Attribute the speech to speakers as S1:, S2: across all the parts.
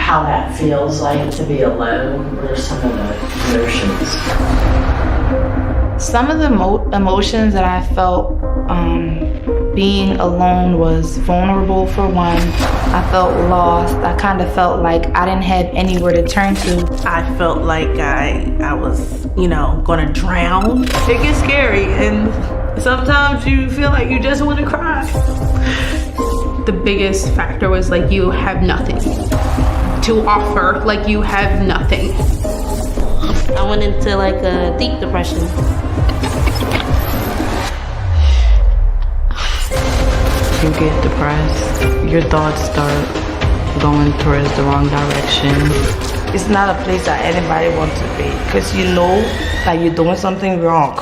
S1: how that feels like to be alone? What are some of the emotions?
S2: Some of the emotions that I felt being alone was vulnerable for one. I felt lost. I kind of felt like I didn't have anywhere to turn to.
S3: I felt like I was, gonna drown. It gets scary, and sometimes you feel like you just want to cry.
S4: The biggest factor was like you have nothing to offer, like you have nothing.
S5: I went into like a deep depression.
S6: You get depressed, your thoughts start going towards the wrong direction.
S7: It's not a place that anybody wants to be, because you know that you're doing something wrong.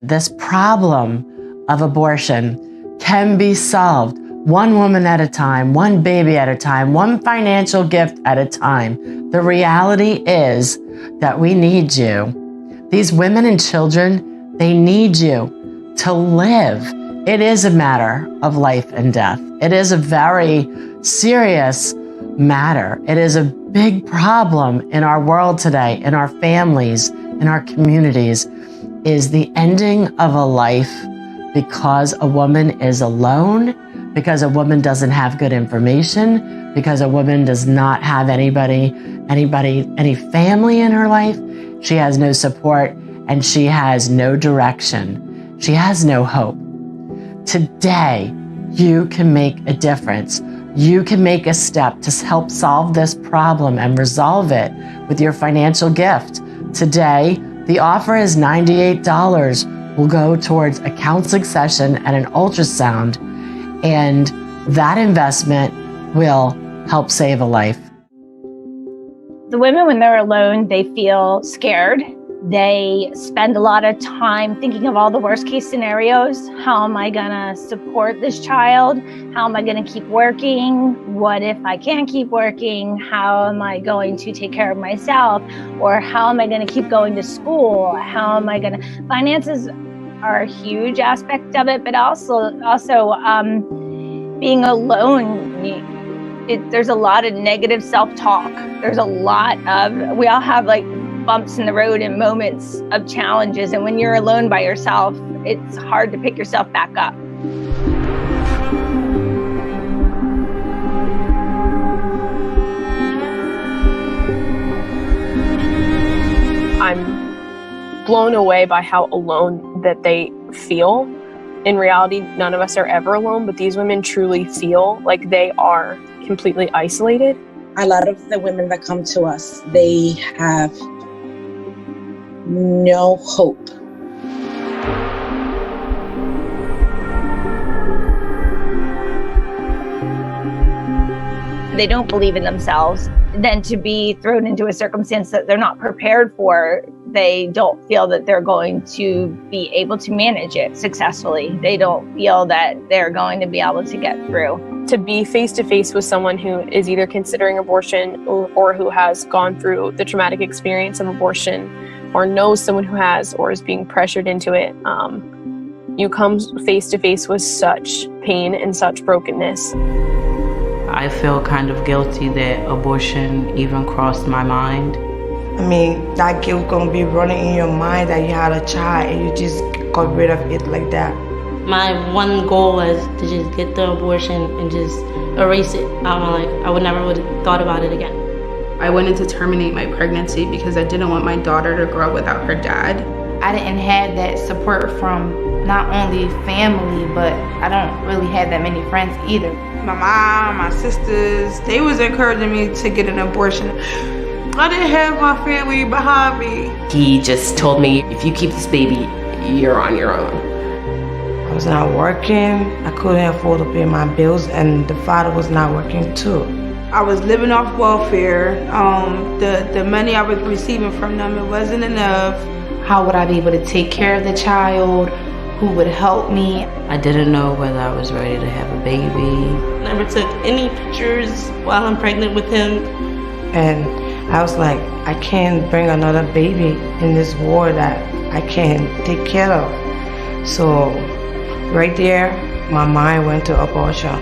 S1: This problem of abortion can be solved one woman at a time, one baby at a time, one financial gift at a time. The reality is that we need you. These women and children, they need you to live. It is a matter of life and death. It is a very serious matter. It is a big problem in our world today, in our families, in our communities, is the ending of a life because a woman is alone, because a woman doesn't have good information, because a woman does not have any family in her life. She has no support and she has no direction. She has no hope. Today, you can make a difference. You can make a step to help solve this problem and resolve it with your financial gift. Today, the offer is $98. Will go towards a counseling session and an ultrasound, and that investment will help save a life.
S8: The women, when they're alone, they feel scared. They spend a lot of time thinking of all the worst case scenarios. How am I gonna support this child? How am I gonna keep working? What if I can't keep working? How am I going to take care of myself? Or how am I gonna keep going to school? Finances are a huge aspect of it, but also being alone, there's a lot of negative self-talk. There's a lot of, we all have like bumps in the road and moments of challenges. And when you're alone by yourself, it's hard to pick yourself back up.
S9: I'm blown away by how alone that they feel. In reality, none of us are ever alone, but these women truly feel like they are completely isolated.
S10: A lot of the women that come to us, they have no hope.
S8: They don't believe in themselves. Then to be thrown into a circumstance that they're not prepared for, they don't feel that they're going to be able to manage it successfully. They don't feel that they're going to be able to get through.
S9: To be face to face with someone who is either considering abortion or who has gone through the traumatic experience of abortion, or knows someone who has or is being pressured into it, you come face to face with such pain and such brokenness.
S6: I feel kind of guilty that abortion even crossed my mind.
S7: I mean, that guilt gonna be running in your mind that you had a child and you just got rid of it like that.
S5: My one goal was to just get the abortion and just erase it out of my life. I would never would have thought about it again.
S4: I wanted to terminate my pregnancy because I didn't want my daughter to grow up without her dad.
S2: I didn't have that support from not only family, but I don't really have that many friends either.
S3: My mom, my sisters, they was encouraging me to get an abortion. I didn't have my family behind me.
S11: He just told me, if you keep this baby, you're on your own.
S7: I was not working, I couldn't afford to pay my bills, and the father was not working too.
S3: I was living off welfare. The money I was receiving from them, it wasn't enough.
S2: How would I be able to take care of the child? Who would help me?
S6: I didn't know whether I was ready to have a baby.
S5: Never took any pictures while I'm pregnant with him.
S7: And I was like, I can't bring another baby in this war that I can't take care of. So right there, my mind went to abortion.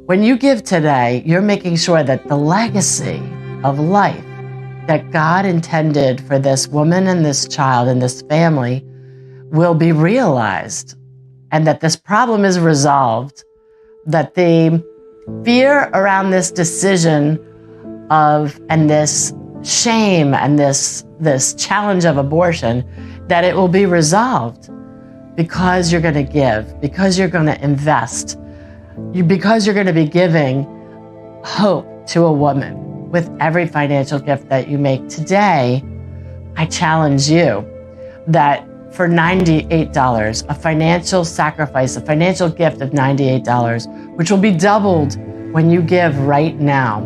S1: When you give today, you're making sure that the legacy of life that God intended for this woman and this child and this family will be realized, and that this problem is resolved, that the fear around this decision and this shame and this challenge of abortion, that it will be resolved because you're going to give, because you're going to invest, because you're going to be giving hope to a woman with every financial gift that you make. Today, I challenge you that for $98, a financial sacrifice, a financial gift of $98, which will be doubled when you give right now.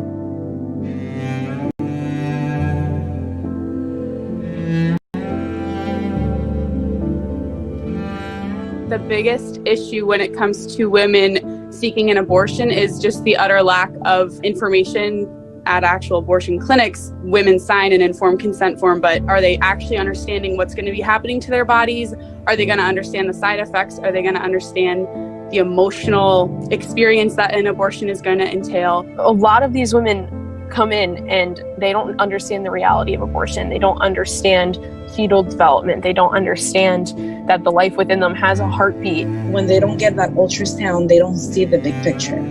S4: The biggest issue when it comes to women seeking an abortion is just the utter lack of information at actual abortion clinics. Women sign an informed consent form, but are they actually understanding what's going to be happening to their bodies? Are they going to understand the side effects? Are they going to understand the emotional experience that an abortion is going to entail?
S9: A lot of these women come in and they don't understand the reality of abortion. They don't understand fetal development. They don't understand that the life within them has a heartbeat.
S10: When they don't get that ultrasound, they don't see the big picture.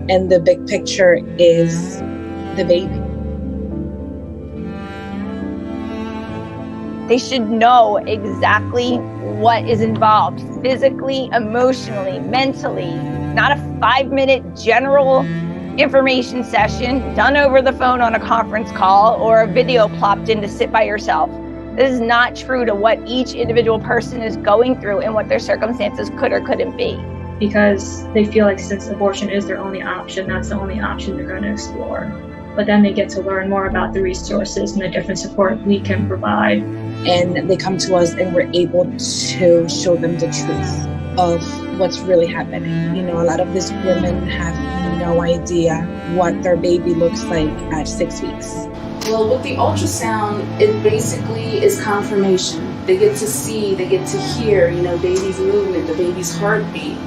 S10: And the big picture is the baby.
S8: They should know exactly what is involved physically, emotionally, mentally, not a 5-minute general information session done over the phone on a conference call or a video plopped in to sit by yourself. This is not true to what each individual person is going through and what their circumstances could or couldn't be.
S12: Because they feel like since abortion is their only option, that's the only option they're going to explore. But then they get to learn more about the resources and the different support we can provide.
S10: And they come to us and we're able to show them the truth of what's really happening. You know, a lot of these women have no idea what their baby looks like at 6 weeks.
S13: Well, with the ultrasound, it basically is confirmation. They get to see, they get to hear, you know, baby's movement, the baby's heartbeat.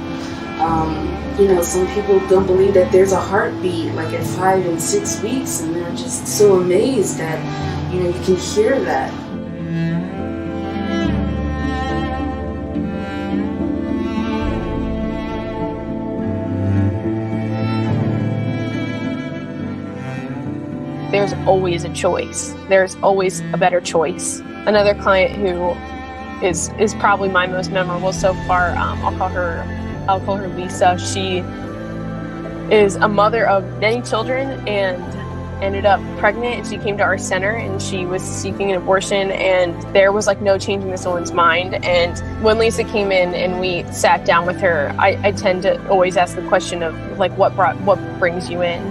S13: You know, some people don't believe that there's a heartbeat like at 5 and 6 weeks, and they're just so amazed that, you know, you can hear that.
S9: There's always a choice. There's always a better choice. Another client who is probably my most memorable so far, I'll call her Lisa. She is a mother of many children and ended up pregnant, and she came to our center and she was seeking an abortion, and there was like no change in this woman's mind. And when Lisa came in and we sat down with her, I tend to always ask the question of like what brings you in,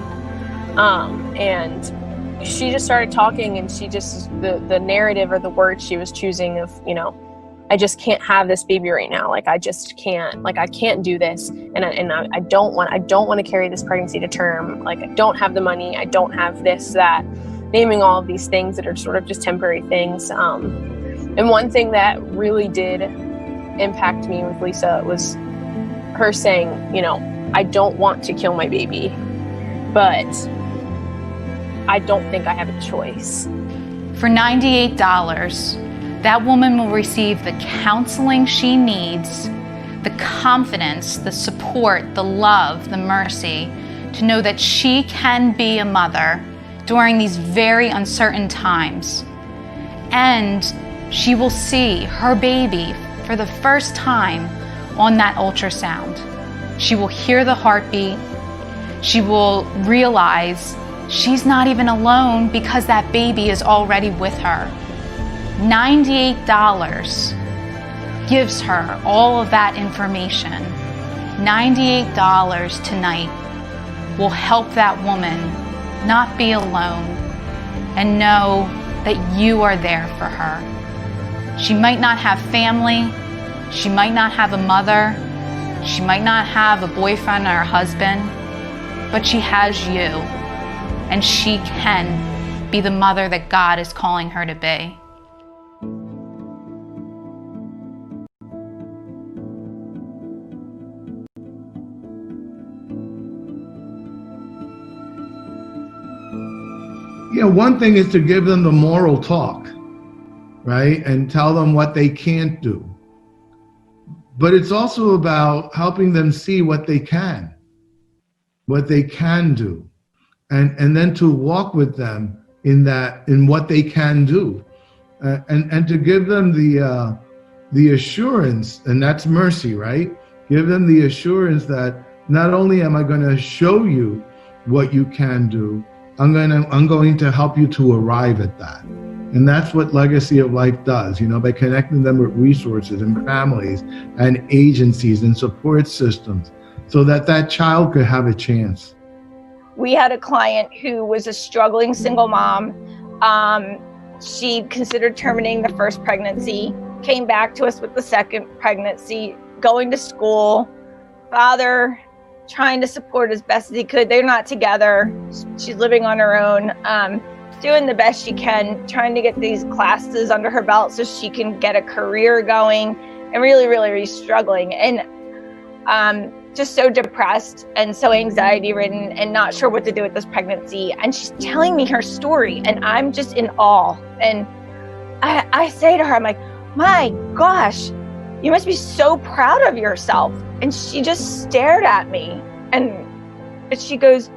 S9: and she just started talking, and she just the narrative or the words she was choosing of, you know, I just can't have this baby right now. Like I just can't. Like I can't do this, and I don't want to carry this pregnancy to term. Like I don't have the money. I don't have this, that. Naming all of these things that are sort of just temporary things. And one thing that really did impact me with Lisa was her saying, you know, I don't want to kill my baby, but I don't think I have a choice.
S14: For $98, that woman will receive the counseling she needs, the confidence, the support, the love, the mercy, to know that she can be a mother during these very uncertain times. And she will see her baby for the first time on that ultrasound. She will hear the heartbeat. She will realize she's not even alone because that baby is already with her. $98 gives her all of that information. $98 tonight will help that woman not be alone and know that you are there for her. She might not have family. She might not have a mother. She might not have a boyfriend or a husband, but she has you, and she can be the mother that God is calling her to be.
S15: One thing is to give them the moral talk, right? And tell them what they can't do. But it's also about helping them see what they can do. And then to walk with them in what they can do. And to give them the assurance, and that's mercy, right? Give them the assurance that not only am I going to show you what you can do, I'm going to help you to arrive at that. And that's what Legacy of Life does, by connecting them with resources and families and agencies and support systems so that that child could have a chance.
S8: We had a client who was a struggling single mom. She considered terminating the first pregnancy, came back to us with the second pregnancy, going to school, father trying to support as best as he could. They're not together. She's living on her own, doing the best she can, trying to get these classes under her belt so she can get a career going, and really, really, really struggling. And just so depressed and so anxiety ridden and not sure what to do with this pregnancy. And she's telling me her story, and I'm just in awe. And I say to her, I'm like, my gosh, you must be so proud of yourself. And she just stared at me, and she goes,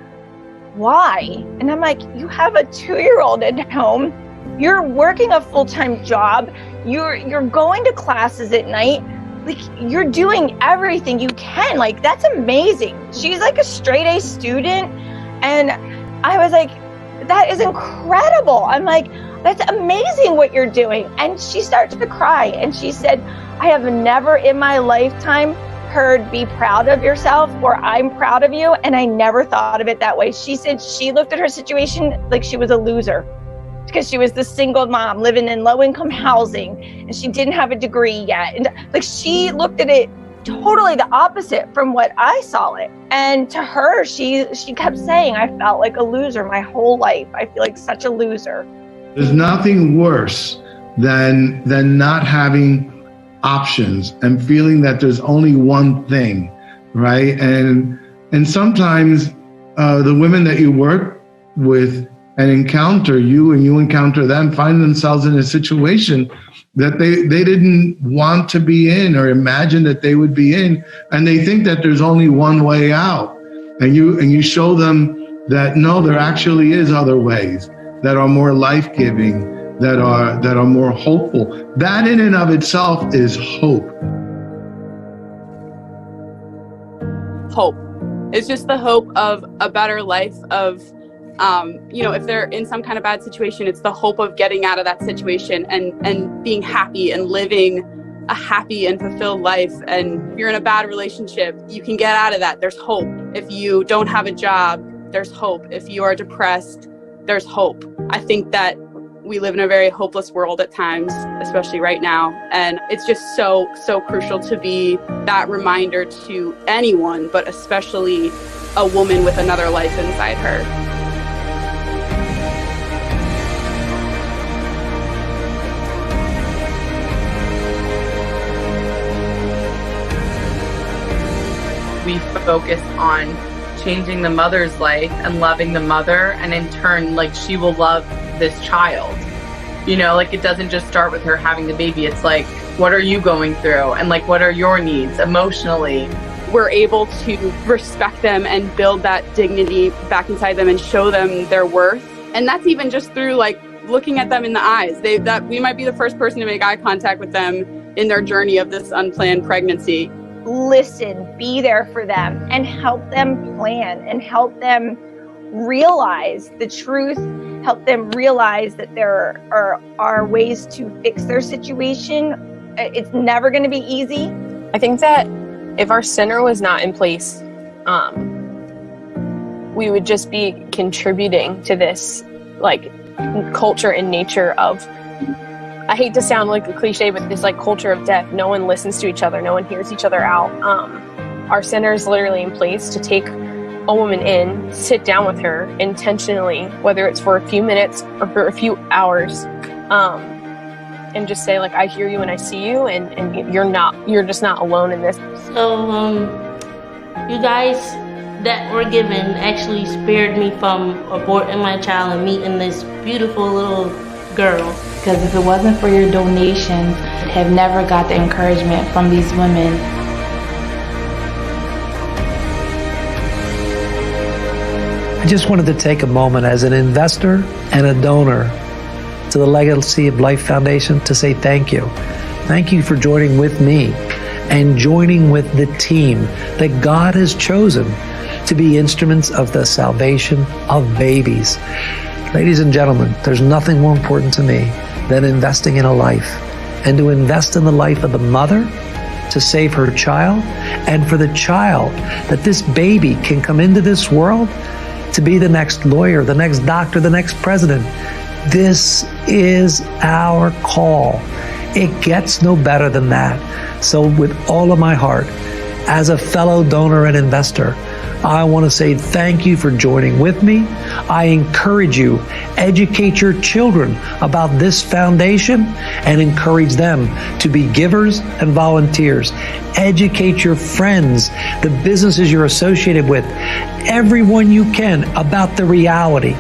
S8: why? And I'm like, you have a 2-year-old at home. You're working a full-time job. You're going to classes at night. Like, you're doing everything you can. Like, that's amazing. She's like a straight A student. And I was like, that is incredible. I'm like, that's amazing what you're doing. And she started to cry, and she said, I have never in my lifetime heard be proud of yourself or I'm proud of you. And I never thought of it that way. She said she looked at her situation like she was a loser because she was the single mom living in low-income housing and she didn't have a degree yet. And like, she looked at it totally the opposite from what I saw it. And to her, she kept saying, I felt like a loser my whole life. I feel like such a loser.
S15: There's nothing worse than not having options and feeling that there's only one thing, right? And sometimes the women that you work with and encounter you and you encounter them find themselves in a situation that they didn't want to be in or imagine that they would be in, and they think that there's only one way out. And you show them that no, there actually is other ways that are more life-giving, that are more hopeful. That in and of itself is hope.
S4: Hope. It's just the hope of a better life, of if they're in some kind of bad situation, it's the hope of getting out of that situation and being happy and living a happy and fulfilled life. And if you're in a bad relationship, you can get out of that. There's hope. If you don't have a job, there's hope. If you are depressed, there's hope. I think that we live in a very hopeless world at times, especially right now. And it's just so crucial to be that reminder to anyone, but especially a woman with another life inside her.
S16: We focus on changing the mother's life and loving the mother, and in turn, like, she will love this child. It doesn't just start with her having the baby. It's like, what are you going through? And like, what are your needs emotionally?
S4: We're able to respect them and build that dignity back inside them and show them their worth. And that's even just through like looking at them in the eyes. That we might be the first person to make eye contact with them in their journey of this unplanned pregnancy.
S8: Listen, be there for them and help them plan and help them realize the truth, help them realize that there are ways to fix their situation. It's never going to be easy.
S9: I think that if our center was not in place, we would just be contributing to this like culture and nature of I hate to sound like a cliche, but this like culture of death, no one listens to each other, no one hears each other out. Our center is literally in place to take a woman in, sit down with her intentionally, whether it's for a few minutes or for a few hours, and just say like, I hear you and I see you, and you're just not alone in this.
S5: So you guys that were given actually spared me from aborting my child and meeting this beautiful little girl.
S2: Because if it wasn't for your donations, I'd have never got the encouragement from these women.
S17: I just wanted to take a moment as an investor and a donor to the Legacy of Life Foundation to say thank you. Thank you for joining with me and joining with the team that God has chosen to be instruments of the salvation of babies. Ladies and gentlemen, there's nothing more important to me than investing in a life, and to invest in the life of the mother to save her child, and for the child that this baby can come into this world to be the next lawyer, the next doctor, the next president. This is our call. It gets no better than that. So with all of my heart, as a fellow donor and investor, I want to say thank you for joining with me. I encourage you, educate your children about this foundation and encourage them to be givers and volunteers. Educate your friends, the businesses you're associated with, everyone you can about the reality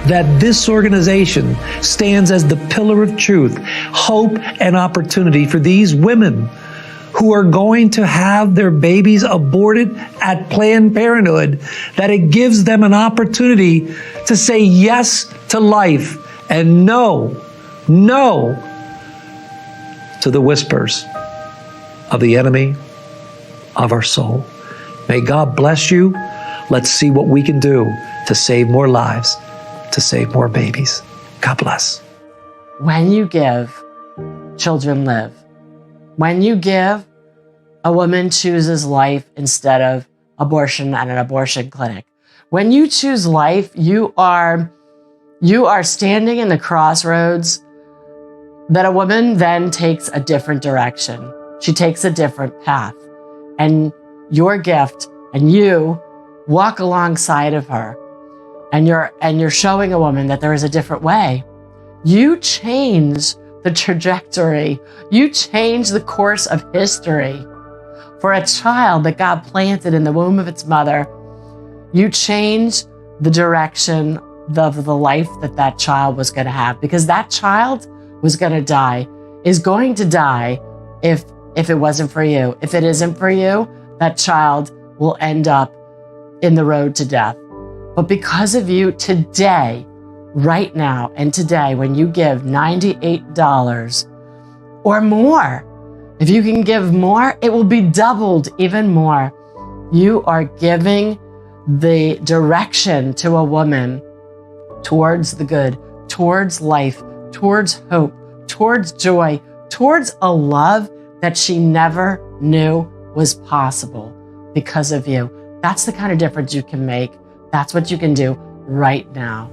S17: that this organization stands as the pillar of truth, hope, and opportunity for these women who are going to have their babies aborted at Planned Parenthood, that it gives them an opportunity to say yes to life and no to the whispers of the enemy of our soul. May God bless you. Let's see what we can do to save more lives, to save more babies. God bless.
S1: When you give, children live. When you give, a woman chooses life instead of abortion at an abortion clinic. When you choose life, you are standing in the crossroads that a woman then takes a different direction. She takes a different path. And your gift, and you walk alongside of her, and you're showing a woman that there is a different way. You change the trajectory. You change the course of history. For a child that God planted in the womb of its mother, you change the direction of the life that child was going to have, because that child was going to die, is going to die if it wasn't for you. If it isn't for you, that child will end up in the road to death. But because of you today, right now, and today, when you give $98 or more, if you can give more, it will be doubled even more. You are giving the direction to a woman towards the good, towards life, towards hope, towards joy, towards a love that she never knew was possible because of you. That's the kind of difference you can make. That's what you can do right now.